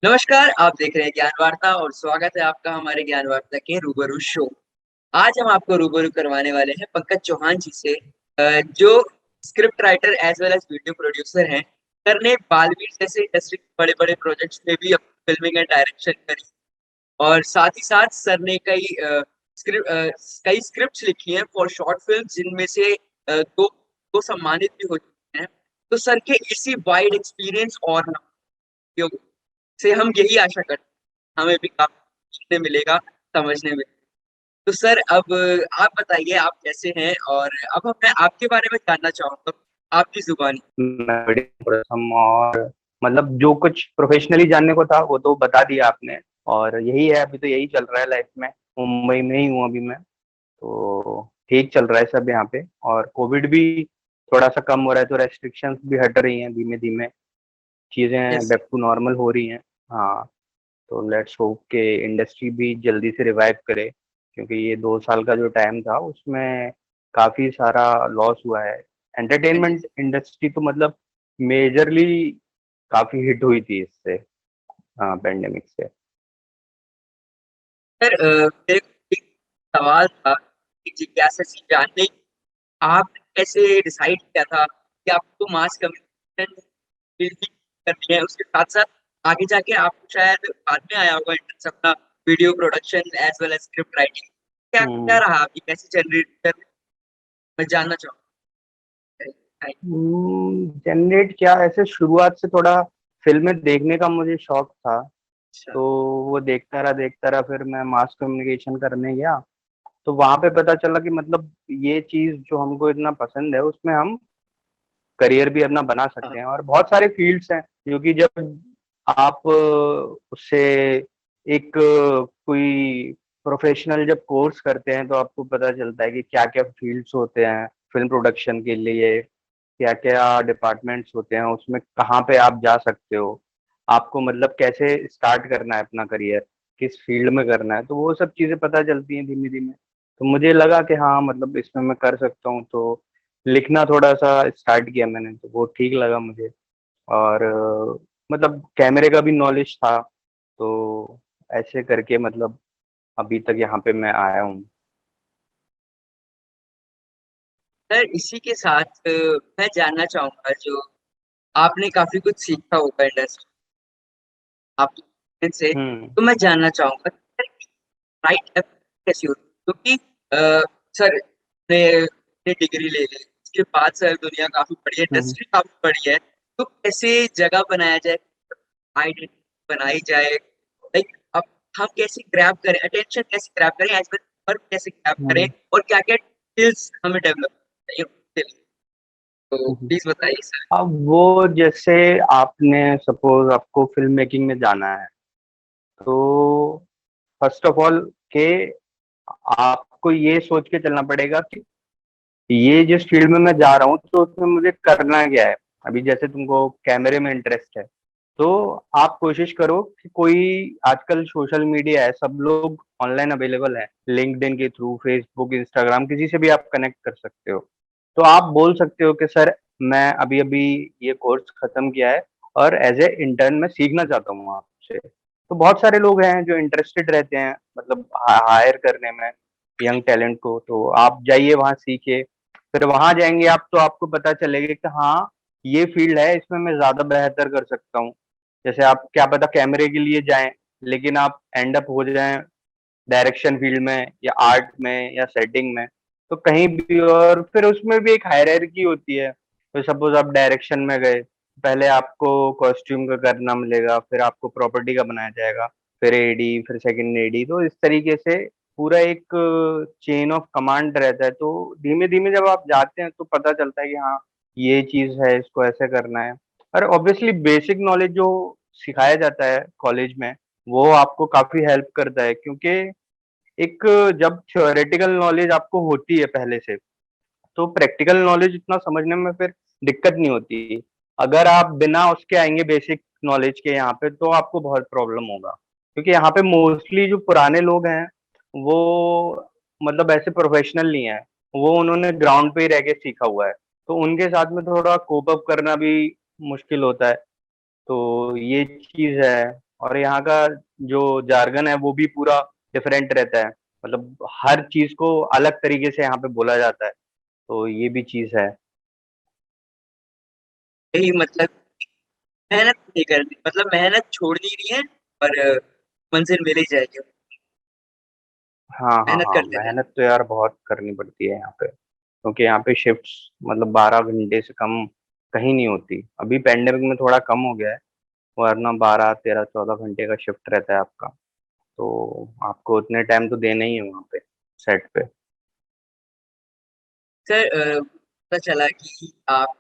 नमस्कार, आप देख रहे हैं ज्ञान वार्ता और स्वागत है आपका हमारे ज्ञान वार्ता के रूबरू शो। आज हम आपको रूबरू करवाने वाले हैं पंकज चौहान जी से जो script writer as well as video producer हैं। सर ने बालवीर जैसे इंडस्ट्री के बड़े-बड़े प्रोजेक्ट्स में भी अपनी फ़िल्मिंग एंड डायरेक्शन करी और साथ ही साथ सर ने कई स्क्रिप्ट्स लिखी हैं फॉर शॉर्ट फ़िल्म्स जिनमें से 2 सम्मानित भी हो चुके हैं। तो सर के इसी वाइड एक्सपीरियंस और नॉलेज से हम यही आशा करते हैं, हमें भी काफ़ी सीखने मिलेगा, समझने में। तो सर अब आप बताइए आप कैसे हैं? और अब मैं आपके बारे में जानना चाहूँगा, आपकी ज़ुबानी। मैं बढ़िया प्रथम और मतलब जो कुछ प्रोफेशनली जानने को था वो तो बता दिया आपने। और यही है, अभी तो यही चल रहा है लाइफ में। मुंबई में ही हूँ अभी मैं, तो ठीक चल रहा है सब यहाँ पे। और कोविड भी थोड़ा सा कम हो रहा है तो रेस्ट्रिक्शंस भी हट रही हैं धीमे धीमे, चीज़ें यस, बैक टू नॉर्मल हो रही हैं। हाँ, तो लेट्स होप के इंडस्ट्री भी जल्दी से रिवाइव करे, क्योंकि ये 2 साल का जो टाइम था उसमें काफ़ी सारा लॉस हुआ है। हाँ जी। एंटरटेनमेंट इंडस्ट्री तो मतलब मेजरली काफ़ी हिट हुई थी इससे, पैंडेमिक से। सर मेरे को एक सवाल था, एक जिज्ञासा सी जानने की, आपने कैसे डिसाइड किया था कि आपको मास कम्युनिकेशन फील्ड ही करनी है? उसके साथ-साथ आगे जाके आपको शायद बाद में आया होगा इंटरेस्ट अपना video production as well as script writing. क्या क्या हुँ। रहा आपकी कैसे जनरेट मैं जानना चाहूँगा? जनरेट क्या, ऐसे शुरुआत से थोड़ा फ़िल्में देखने का मुझे शौक था, अच्छा, तो वो देखता रहा फिर मैं मास कम्युनिकेशन करने गया। तो वहाँ पे पता चला कि मतलब ये चीज़ जो हमको इतना पसंद है उसमें हम करियर भी अपना बना हाँ, सकते हैं। और बहुत सारे फील्ड्स हैं क्योंकि जब आप उससे एक कोई प्रोफेशनल जब कोर्स करते हैं तो आपको पता चलता है कि क्या-क्या फील्ड्स होते हैं फ़िल्म प्रोडक्शन के लिए, क्या-क्या डिपार्टमेंट्स होते हैं, उसमें कहाँ पे आप जा सकते हो। आपको मतलब कैसे स्टार्ट करना है अपना करियर, किस फील्ड में करना है, तो वो सब चीज़ें पता चलती हैं धीमे-धीमे। तो मुझे लगा कि हाँ, मतलब इसमें मैं कर सकता हूँ, तो लिखना थोड़ा-सा स्टार्ट किया मैंने, तो वो ठीक लगा मुझे। और मतलब कैमरे का भी नॉलेज था, तो ऐसे करके मतलब अभी तक यहाँ पे मैं आया हूँ। सर इसी के साथ मैं जानना चाहूँगा जो आपने काफ़ी कुछ सीखा होगा इंडस्ट्री आपके एक्सपीरियंस से, हुँ, तो मैं जानना चाहूँगा सर राइट एप्रोच कैसी होती है? क्योंकि सर ने ने डिग्री ले ली, उसके बाद सर दुनिया काफ़ी बड़ी है, हुँ, हुँ, इंडस्ट्री काफ़ी बड़ी है, तो कैसे जगह बनाया जाए, आइडेंटिटी बनाई जाए, लाइक अब हम कैसे ग्रैब करें, अटेंशन कैसे ग्रैब करें, एज़ वेल वर्क कैसे ग्रैब करें हुँ, और क्या-क्या स्किल्स हमें डेवलप चाहिए उसके लिए? तो हुँ, हुँ। प्लीज़ बताइए सर। अब वो जैसे आपने सपोज़ आपको फ़िल्म मेकिंग में जाना है, तो फर्स्ट ऑफ ऑल के आपको ये सोच के चलना पड़ेगा कि ये जिस फील्ड में मैं जा रहा हूँ तो उसमें मुझे करना क्या है। अभी जैसे तुमको कैमरे में इंटरेस्ट है, तो आप कोशिश करो कि कोई, आजकल सोशल मीडिया है, सब लोग ऑनलाइन अवेलेबल है, लिंक्डइन के थ्रू, फेसबुक, इंस्टाग्राम, किसी से भी आप कनेक्ट कर सकते हो। तो आप बोल सकते हो कि सर मैं अभी अभी ये कोर्स खत्म किया है और एज ए इंटर्न मैं सीखना चाहता हूँ आपसे। तो बहुत सारे लोग हैं जो इंटरेस्टेड रहते हैं, मतलब हायर करने में यंग टैलेंट को, तो आप जाइए वहाँ सीखिए। फिर वहाँ जाएँगे आप तो आपको पता चलेगा कि हाँ, ये फ़ील्ड है, इसमें मैं ज़्यादा बेहतर कर सकता हूँ। जैसे आप क्या पता कैमरे के लिए जाएँ, लेकिन आप एंड अप हो जाएँ डायरेक्शन फ़ील्ड में या आर्ट में या सेटिंग में, तो कहीं भी। और फिर उसमें भी एक हायरार्की होती है। तो सपोज़ आप डायरेक्शन में गए, पहले आपको कॉस्ट्यूम का करना मिलेगा, फिर आपको प्रॉपर्टी का बनाया जाएगा, फिर एडी, फिर सेकंड एडी, तो इस तरीके से पूरा एक चेन ऑफ कमांड रहता है। तो धीमे-धीमे जब आप जाते हैं तो पता चलता है कि हाँ, ये चीज़ है, इसको ऐसे करना है। और ऑब्वियसली बेसिक नॉलेज जो सिखाया जाता है कॉलेज में, वो आपको काफ़ी हेल्प करता है, क्योंकि एक जब थ्योरेटिकल नॉलेज आपको होती है पहले से, तो प्रैक्टिकल नॉलेज इतना समझने में फिर दिक्कत नहीं होती। अगर आप बिना उसके आएँगे बेसिक नॉलेज के यहाँ पे, तो आपको बहुत प्रॉब्लम होगा। क्योंकि यहाँ पे मोस्टली जो पुराने लोग हैं, वो मतलब ऐसे प्रोफेशनल नहीं हैं। वो उन्होंने ग्राउंड पे ही रह के सीखा हुआ है। तो उनके साथ में थोड़ा कोप अप करना भी मुश्किल होता है। तो ये चीज़ है। और यहाँ का जो जार्गन है वो भी पूरा डिफरेंट रहता है, मतलब हर चीज को अलग तरीके से यहाँ पे बोला जाता है, तो ये भी चीज है। यही मतलब मेहनत नहीं करनी, मतलब मेहनत छोड़नी नहीं है, पर मंजिल मिल ही जाएगी। हाँ हाँ मेहनत हाँ, करते रहना। मेहनत तो यार बहुत करनी पड़ती है यहाँ पे, क्योंकि यहाँ पे शिफ्ट्स मतलब 12 घंटे से कम कहीं नहीं होती। अभी पेंडेमिक में थोड़ा कम हो गया है, वरना 12 13 14 घंटे का शिफ्ट रहता है आपका। तो आपको उतने टाइम तो देना ही है वहाँ पे, सेट पे। सर पता चला कि आप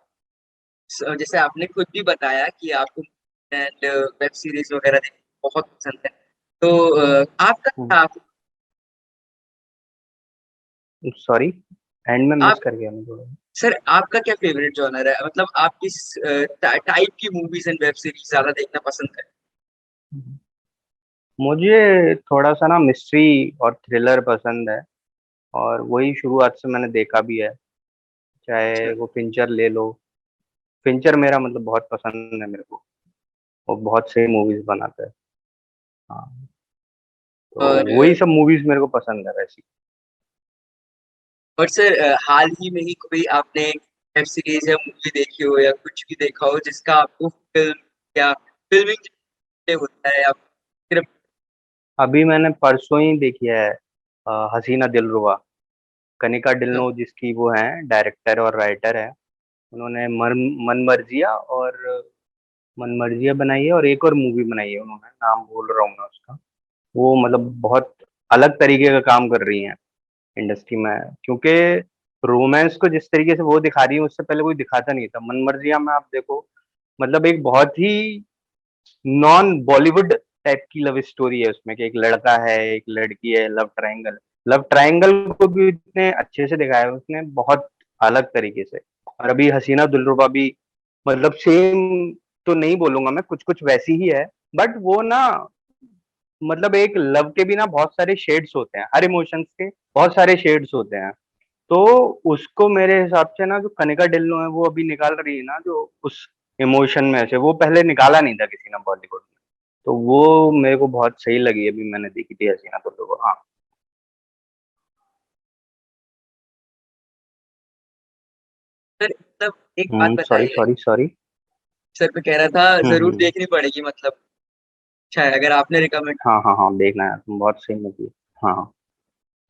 जैसे आपने खुद भी बताया कि आपको एंड वेब सीरीज वगैरह देखना बहुत पसंद है। तो आपका क्या सॉरी, एंड में मिस आप कर गया मैं थोड़ा। सर आपका क्या फेवरेट जॉनर है, मतलब आप किस टाइप की मूवीज एंड वेब सीरीज ज्यादा देखना पसंद करते मुझे थोड़ा सा ना मिस्ट्री और थ्रिलर पसंद है, और वही शुरुआत से मैंने देखा भी है। चाहे हैं? वो फिंचर ले लो, फिंचर मेरा मतलब बहुत पसंद है मेरे को, वो बहुत सही मूवीज बनाता है। हाँ, तो और वही सब मूवीज मेरे को पसंद है वैसी। सर हाल ही में ही कोई आपने वेब सीरीज या मूवी देखी हो या कुछ भी देखा हो जिसका आपको फिल्म या फिल्मिंग होता है या सिर्फ। अभी मैंने परसों ही देखी है हसीना दिलरुबा। कनिका ढिल्लों जिसकी वो हैं, डायरेक्टर और राइटर है। उन्होंने मन मर्जिया और मन मर्जिया बनाई है, और एक और मूवी बनाई है उन्होंने, नाम भूल रहा हूँ मैं उसका। वो मतलब बहुत अलग तरीके का काम कर रही हैं इंडस्ट्री में, क्योंकि रोमांस को जिस तरीके से वो दिखा रही है उससे पहले कोई दिखाता नहीं था। मन मर्जिया में आप देखो, मतलब एक बहुत ही नॉन बॉलीवुड टाइप की लव स्टोरी है उसमें, कि एक लड़का है एक लड़की है, लव ट्रायंगल। लव ट्रायंगल को भी इतने अच्छे से दिखाया है उसने, बहुत अलग तरीके से। और अभी हसीना दिलरुबा भी मतलब सेम तो नहीं बोलूंगा मैं, कुछ कुछ वैसी ही है, बट वो ना मतलब एक लव के भी ना बहुत सारे शेड्स होते हैं, हर इमोशंस के बहुत सारे शेड्स होते हैं। तो उसको मेरे हिसाब से ना जो कनिका ढिल्लों है वो अभी निकाल रही है ना, जो उस इमोशन में से वो पहले निकाला नहीं था किसी ने बॉलीवुड में। तो वो मेरे को बहुत सही लगी, अभी मैंने देखी थी हसीना दिलरुबा। हाँ। सर मतलब एक बात सॉरी बताइए। Sorry sorry. सर मैं कह रहा था जरूर हम्म। देखनी पड़ेगी, मतलब अच्छा है अगर आपने रिकमेंड। हाँ हाँ हाँ, देखना है, तुम बहुत सही मूवी है। हाँ हाँ।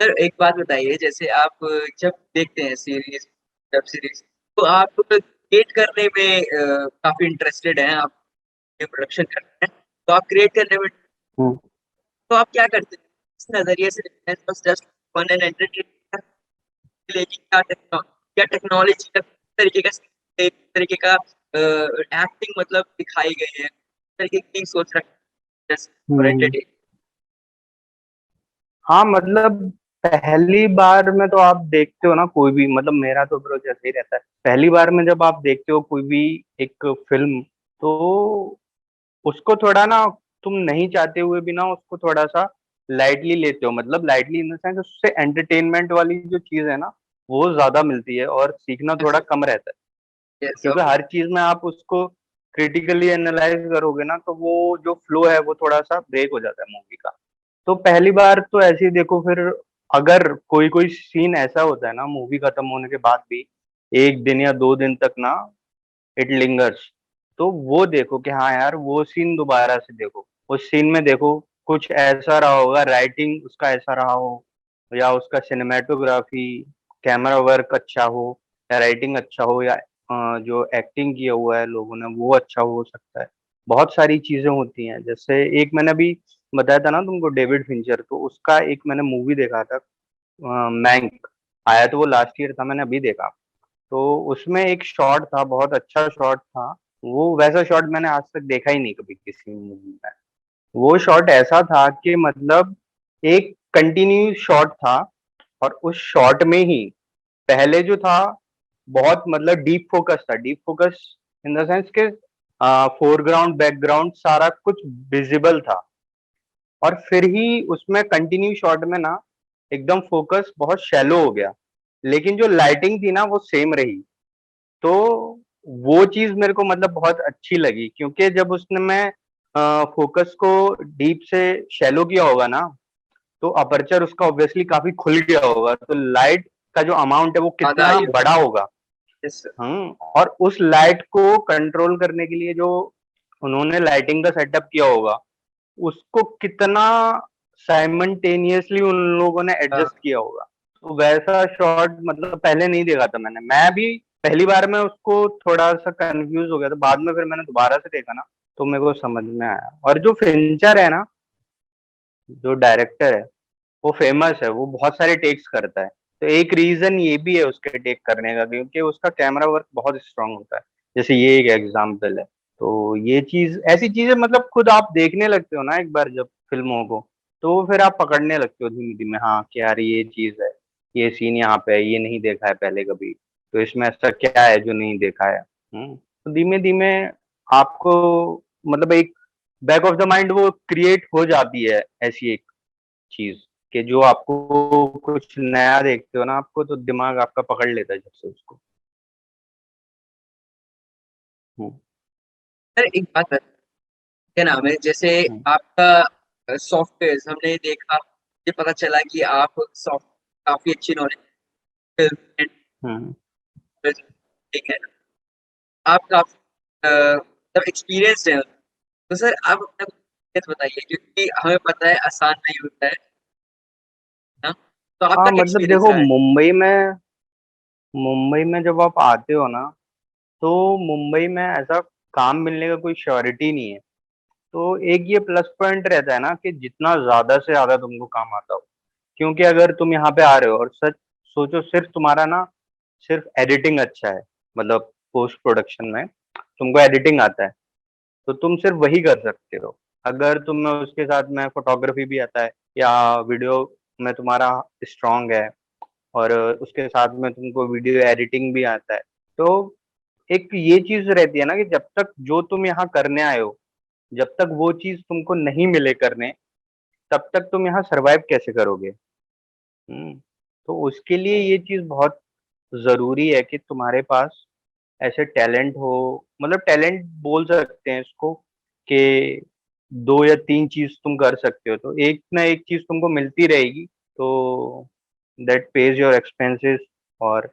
सर एक बात बताइए, जैसे आप जब देखते हैं सीरीज वेब सीरीज, तो आप क्रिएट करने में काफी इंटरेस्टेड हैं आप, प्रोडक्शन करते हैं तो आप क्रिएट करने में, हम्म तो आप क्या करते हैं, इस नजरिए से देखते हैं बस जस्ट फन एंड एंटरटेनमेंट, लेकिन क्या टेक्नोलॉजी का तरीके का तरीके का एक्टिंग मतलब दिखाई गई है, तरीके की सोच रखते हैं just for हम्म। entertainment? हाँ मतलब पहली बार में तो आप देखते हो ना कोई भी, मतलब मेरा तो ब्रो जैसे ही रहता है, पहली बार में जब आप देखते हो कोई भी एक फिल्म, तो उसको थोड़ा ना तुम नहीं चाहते हुए भी ना उसको थोड़ा सा लाइटली लेते हो, मतलब लाइटली इन द सेंस उससे एंटरटेनमेंट वाली जो चीज है ना वो ज्यादा मिलती है, और सीखना थोड़ा कम रहता है। Yes, क्योंकि हर चीज में आप उसको क्रिटिकली एनालाइज करोगे ना, तो वो जो फ्लो है वो थोड़ा सा ब्रेक हो जाता है मूवी का। तो पहली बार तो ऐसे ही देखो, फिर अगर कोई कोई सीन ऐसा होता है ना मूवी खत्म होने के बाद भी 1 दिन या 2 दिन तक ना इट लिंगर्स, तो वो देखो कि हाँ यार वो सीन दोबारा से देखो। उस सीन में देखो कुछ ऐसा रहा होगा, राइटिंग उसका ऐसा रहा हो, या उसका सिनेमेटोग्राफी, कैमरा वर्क अच्छा हो, या राइटिंग अच्छा हो, या जो एक्टिंग किया हुआ है लोगों ने वो अच्छा हो सकता है। बहुत सारी चीजें होती हैं, जैसे एक मैंने अभी बताया था ना तुमको डेविड फिंचर, तो उसका एक मैंने मूवी देखा था, मैंक। आया तो वो लास्ट ईयर था, मैंने अभी देखा। तो उसमें एक शॉट था, बहुत अच्छा शॉट था। वो वैसा शॉट मैंने आज तक देखा ही नहीं कभी किसी मूवी में। वो शॉट ऐसा था कि मतलब एक कंटिन्यू शॉट था, और उस शॉट में ही पहले जो था बहुत मतलब डीप फोकस था, deep focus in the sense के फोरग्राउंड बैकग्राउंड सारा कुछ विजिबल था, और फिर ही उसमें कंटिन्यू शॉट में ना एकदम फोकस बहुत शैलो हो गया, लेकिन जो लाइटिंग थी ना वो सेम रही। तो वो चीज मेरे को मतलब बहुत अच्छी लगी, क्योंकि जब उसने मैं फोकस को डीप से शैलो किया होगा ना, तो अपर्चर उसका ऑब्वियसली काफी खुल गया होगा, तो लाइट का जो अमाउंट है वो ज्यादा कितना आई हो। बड़ा होगा। Yes sir. और उस लाइट को कंट्रोल करने के लिए जो उन्होंने लाइटिंग का सेटअप किया होगा, उसको कितना साइमल्टेनियसली उन लोगों ने हाँ एडजस्ट किया होगा। तो वैसा शॉट मतलब पहले नहीं देखा था मैंने, मैं भी पहली बार में उसको थोड़ा सा कंफ्यूज हो गया था, बाद में फिर मैंने दोबारा से देखा ना, तो मेरे को समझ में आया। और जो फिंचर है ना, जो डायरेक्टर है, वो फेमस है, वो बहुत सारे टेक्स करता है। तो एक रीजन ये भी है उसके टेक करने का, क्योंकि उसका कैमरा वर्क बहुत स्ट्रांग होता है। जैसे ये एक एग्जांपल है। तो ये चीज, ऐसी चीजें मतलब खुद आप देखने लगते हो ना एक बार जब फिल्मों को, तो फिर आप पकड़ने लगते हो धीमे धीमे, हाँ कि यार ये चीज है, ये सीन यहाँ पे है, ये नहीं देखा है पहले कभी, तो इसमें ऐसा क्या है जो नहीं देखा है। तो धीमे धीमे आपको मतलब एक बैक ऑफ द माइंड वो क्रिएट हो जाती है ऐसी एक चीज, कि जो आपको कुछ नया देखते हो ना आपको, तो दिमाग आपका पकड़ लेता है जब से उसको। हम्म। सर एक बात बता, क्या नाम है, जैसे हम्म। आपका सॉफ्टवेयर हमने देखा, ये पता चला कि आप सॉफ्ट काफी अच्छी नॉलेज फिल्म हम्म। ठीक है, आप काफी मतलब एक्सपीरियंस्ड है। तो सर आप अपना एक्सपीरियंस बताइए, क्योंकि हमें पता है आसान नहीं होता है ना, तो आपका हाँ क्या मतलब एक्सपीरियंस देखो, रहा है? मुंबई में जब आप आते हो ना, तो मुंबई में ऐसा काम मिलने का कोई श्योरिटी नहीं है। तो एक ये प्लस पॉइंट रहता है ना कि जितना ज्यादा से ज्यादा तुमको काम आता हो, क्योंकि अगर तुम यहाँ पे आ रहे हो और सच सोचो, सिर्फ तुम्हारा ना सिर्फ एडिटिंग अच्छा है, मतलब पोस्ट प्रोडक्शन में तुमको एडिटिंग आता है, तो तुम सिर्फ वही कर सकते हो। अगर तुम्हें उसके साथ में फोटोग्राफी भी आता है, या वीडियो में तुम्हारा स्ट्रांग है, और उसके साथ में तुमको वीडियो एडिटिंग भी आता है, तो एक ये चीज रहती है ना कि जब तक जो तुम यहाँ करने आए हो, जब तक वो चीज तुमको नहीं मिले करने, तब तक तुम यहाँ सरवाइव कैसे करोगे। हम्म। तो उसके लिए ये चीज बहुत जरूरी है कि तुम्हारे पास ऐसे टैलेंट हो, मतलब टैलेंट बोल सकते हैं इसको, कि दो या तीन चीज तुम कर सकते हो, तो एक ना एक चीज तुमको मिलती रहेगी, तो दैट पेज योर एक्सपेंसेस, और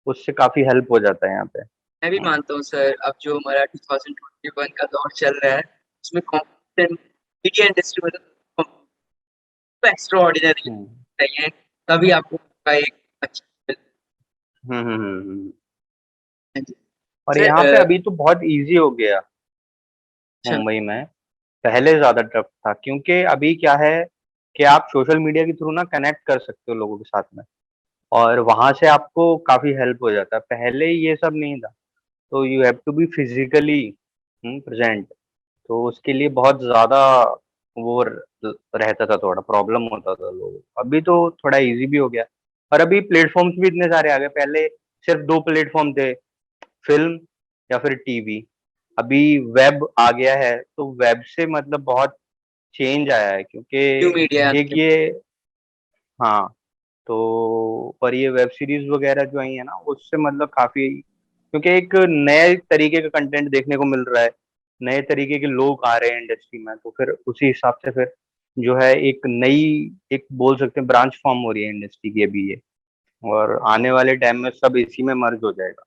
उससे काफी हेल्प हो जाता है यहाँ पे। मैं भी मानता हूँ सर, अब जो हमारा 2021 का दौर चल रहा है, उसमें कॉम्पिटिशन मीडिया इंडस्ट्री में तो एक्स्ट्रा ऑर्डिनरी हम्म। चाहिए, तभी आपको का एक अच्छा हम्म। हम्म। मिल। और सर यहाँ पे अभी तो बहुत इजी हो गया अच्छा। मुंबई में। पहले ज्यादा टफ था, क्योंकि अभी क्या है कि आप सोशल मीडिया के थ्रू ना कनेक्ट कर सकते हो लोगों के साथ में, और वहां से आपको काफी हेल्प हो जाता है। पहले ये सब नहीं था, तो you have to be physically present, तो उसके लिए बहुत ज्यादा वो रहता था, थोड़ा प्रॉब्लम होता था लोगों को। अभी तो थोड़ा इजी भी हो गया, और अभी प्लेटफॉर्म्स भी इतने सारे आ गए। पहले सिर्फ दो प्लेटफॉर्म थे, फिल्म या फिर टीवी। अभी वेब आ गया है, तो वेब से मतलब बहुत चेंज आया है, क्योंकि न्यू मीडिया। एक ये, हाँ, तो पर ये वेब सीरीज वगैरह जो आई है ना, उससे मतलब काफी, क्योंकि एक नए तरीके का कंटेंट देखने को मिल रहा है, नए तरीके के लोग आ रहे हैं इंडस्ट्री में, तो फिर उसी हिसाब से फिर जो है एक नई, एक बोल सकते हैं ब्रांच फॉर्म हो रही है इंडस्ट्री की अभी ये, और आने वाले टाइम में सब इसी में मर्ज हो जाएगा।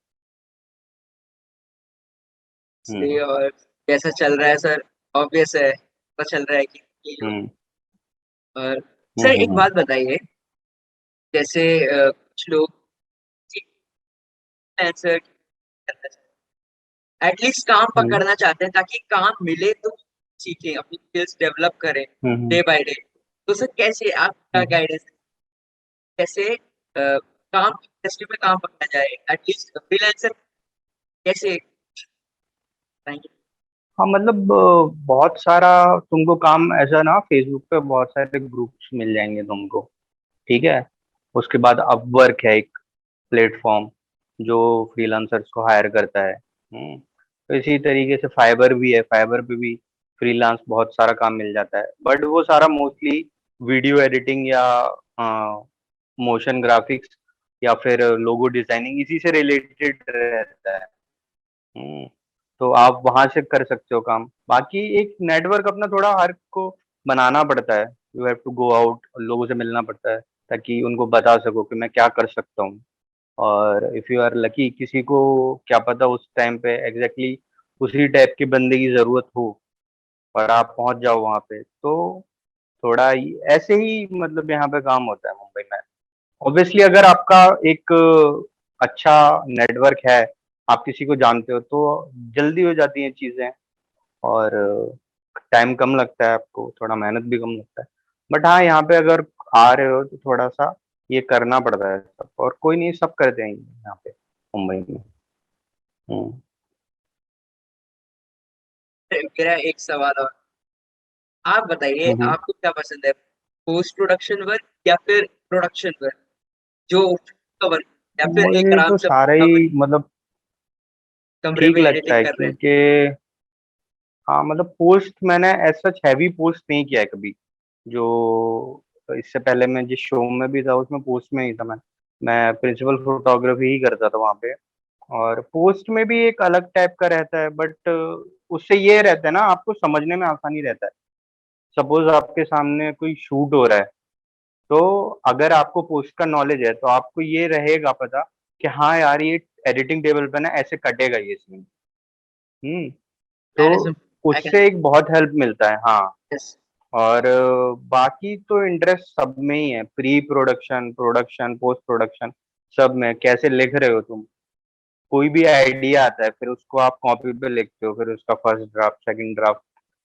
से हम्म। और कैसा चल रहा है सर, ऑब्वियस है पता चल रहा है कि हम्म। और हम्म। सर एक हम्म। बात बताइए, जैसे कुछ लोग आंसर एटलीस्ट काम हम्म। पकड़ना चाहते हैं, ताकि काम मिले तो सीखें, अपनी स्किल्स डेवलप करें हम्म। Day by day. तो सर कैसे आप क्या हम्म। गाइडेंस, कैसे काम इंडस्ट्री में काम पकड़ा जाए, एटलीस्ट फ्रीलांसर कैसे बताएंगे? हाँ मतलब बहुत सारा तुमको काम ऐसा ना, फेसबुक पे बहुत सारे ग्रुप्स मिल जाएंगे तुमको, ठीक है। उसके बाद अपवर्क है एक प्लेटफॉर्म, जो फ्रीलांसर्स को हायर करता है। तो इसी तरीके से फाइबर भी है, फाइबर पे भी फ्रीलांस बहुत सारा काम मिल जाता है, बट वो सारा मोस्टली वीडियो एडिटिंग या मोशन ग्राफिक्स या फिर लोगो डिजाइनिंग, इसी से रिलेटेड रहता है। हम्म। तो आप वहां से कर सकते हो काम। बाकी एक नेटवर्क अपना थोड़ा हर को बनाना पड़ता है। You have to go out, लोगों से मिलना पड़ता है ताकि उनको बता सको कि मैं क्या कर सकता हूँ। और इफ यू आर लकी, किसी को क्या पता उस टाइम पे एग्जैक्टली उसी टाइप की बंदे की जरूरत हो और आप पहुंच जाओ वहां पे, तो थोड़ा ऐसे ही मतलब यहाँ पे काम होता है मुंबई में। ऑब्वियसली अगर आपका एक अच्छा नेटवर्क है, आप किसी को जानते हो, तो जल्दी हो जाती हैं चीजें और टाइम कम लगता है आपको, थोड़ा मेहनत भी कम लगता है। बट हाँ, यहाँ पे अगर आ रहे हो तो थोड़ा सा ये करना पड़ता है सब, और कोई नहीं, सब करते हैं यहाँ पे मुंबई में। हम्म। मेरा एक सवाल और, आप बताइए हम्म। आपको क्या पसंद है, पोस्ट प्रोडक्शन वर्क या फिर प्रोडक्शन वर्क, जो वर्क, या फिर एक मुझे आराम तो से सारा ही मतलब कमरे ठीक में लगता एडिटिंग है, कर रहे हैं? क्योंकि हाँ मतलब पोस्ट मैंने ऐसा सच हैवी पोस्ट नहीं किया है कभी। जो इससे पहले मैं जिस शो में भी था उसमें पोस्ट में ही था। मैं प्रिंसिपल फोटोग्राफी ही करता था वहाँ पे। और पोस्ट में भी एक अलग टाइप का रहता है, बट उससे ये रहता है ना, आपको समझने में आसानी रहता है। सपोज आपके सामने कोई शूट हो रहा है, तो अगर आपको पोस्ट का नॉलेज है तो आपको ये रहेगा पता कि हाँ यार, ये एडिटिंग टेबल पे ना ऐसे कटेगा ये सीन। हम्म। तो मैंने सुन, आई कैन, उससे एक बहुत हेल्प मिलता है, हाँ। यस। और बाकी तो इंटरेस्ट सब में ही है, pre production, production, post production, सब में। कैसे लिख रहे हो तुम, कोई भी आइडिया आता है फिर उसको आप कॉपी पे लिखते हो, फिर उसका फर्स्ट ड्राफ्ट, सेकंड ड्राफ्ट,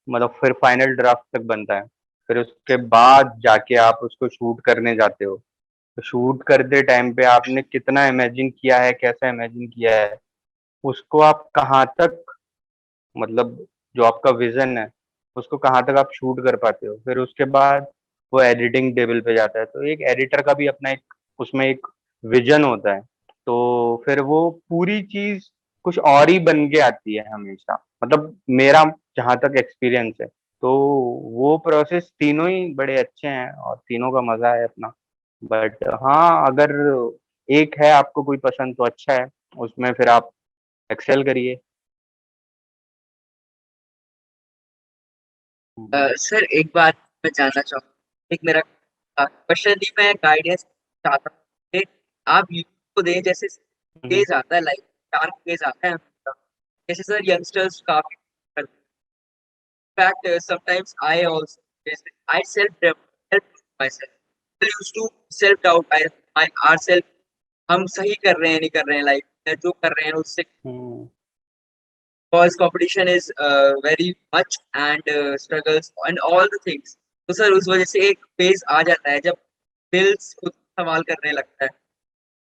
मतलब फिर फाइनल ड्राफ्ट तक बनता है। फिर उसके बाद जाके आप उसको शूट करने जाते हो। तो शूट करते टाइम पे आपने कितना इमेजिन किया है, कैसा इमेजिन किया है, उसको आप कहाँ तक, मतलब जो आपका विजन है उसको कहाँ तक आप शूट कर पाते हो, फिर उसके बाद वो एडिटिंग टेबल पे जाता है। तो एक एडिटर का भी अपना एक उसमें एक विजन होता है। तो फिर वो पूरी चीज कुछ और ही बन के आती है हमेशा, मतलब मेरा जहां तक एक्सपीरियंस है। तो वो प्रोसेस तीनों ही बड़े अच्छे हैं और तीनों का मजा है अपना। बट हाँ, अगर एक है आपको कोई पसंद तो अच्छा है, उसमें फिर आप एक्सेल करिए। सर एक बात मैं जानना चाहूँ, एक मेरा क्वेश्चन नहीं, मैं गाइडेंस चाहता हूँ कि आप यूथ को दें, जैसे हम्म। फेज आता है, लाइक डार्क फेज आता है, जैसे सर यंगस्टर्स काफी fact sometimes I also I self myself, I used to self doubt my ourselves, हम सही कर रहे हैं नहीं कर रहे हैं, लाइक जो कर रहे हैं उससे, हम्म। cause competition is very much and struggles and all the things। तो सर उस वजह से एक फेज आ जाता है जब दिल्स खुद संभाल करने लगता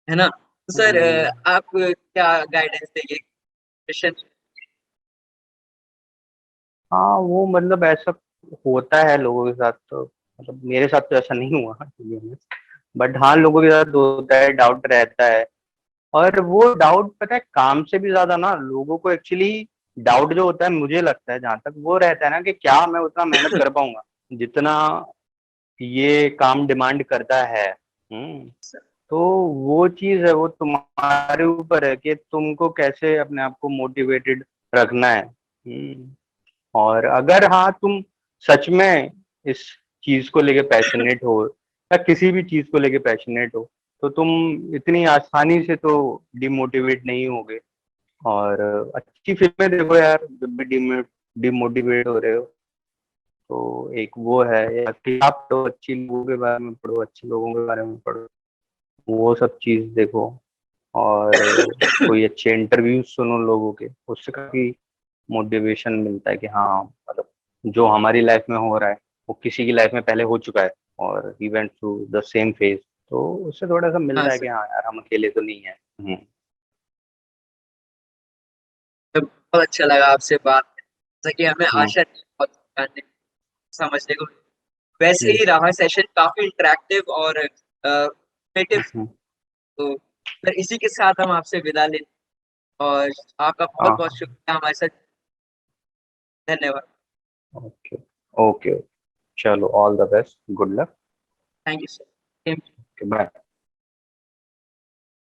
है ना? तो सर हम्म। आप क्या गाइडेंस देंगे क्वेश्चन? हाँ, वो मतलब ऐसा होता है लोगों के साथ, तो मतलब मेरे साथ तो ऐसा नहीं हुआ बट हाँ, लोगों के साथ होता है, डाउट रहता है। और वो डाउट पता है, काम से भी ज्यादा ना लोगों को एक्चुअली डाउट जो होता है, मुझे लगता है जहां तक वो रहता है ना, कि क्या मैं उतना मेहनत कर पाऊंगा जितना ये काम डिमांड करता है। हम्म। तो वो चीज है, वो तुम्हारे ऊपर है कि तुमको कैसे अपने आप को मोटिवेटेड रखना है। और अगर हाँ, तुम सच में इस चीज को लेके पैशनेट हो, या किसी भी चीज को लेके पैशनेट हो, तो तुम इतनी आसानी से तो डिमोटिवेट नहीं होगे। और अच्छी फिल्में देखो यार, जब भी डिमोटिवेट हो रहे हो, तो एक वो है, या किताब पढ़ो, अच्छी लोगों के बारे में पढ़ो, अच्छे लोगों के बारे में पढ़ो, वो सब चीज देखो। और कोई अच्छे इंटरव्यूज सुनो लोगों के, उससे काफी मोटिवेशन मिलता है कि हाँ, मतलब जो हमारी लाइफ में हो रहा है वो किसी की लाइफ में पहले हो चुका है, और he went through the same phase. तो उससे थोड़ा सा हाँ मिलता है सर, कि हाँ यार, हम अकेले तो नहीं है। बहुत अच्छा लगा आपसे बात करके। जैसा कि हमें हम्म। आशा थी बहुत जानने समझने को, वैसे हम्म। ही रहा सेशन, काफी इंटरेक्टिव और क्रिएटिव। हम्म। तो फिर इसी के साथ हम आपसे विदा लें, और आपका बहुत बहुत हाँ। शुक्रिया हमारे साथ, धन्यवाद। ओके। ओके। चलो, all the best, good luck. Thank you sir. Bye.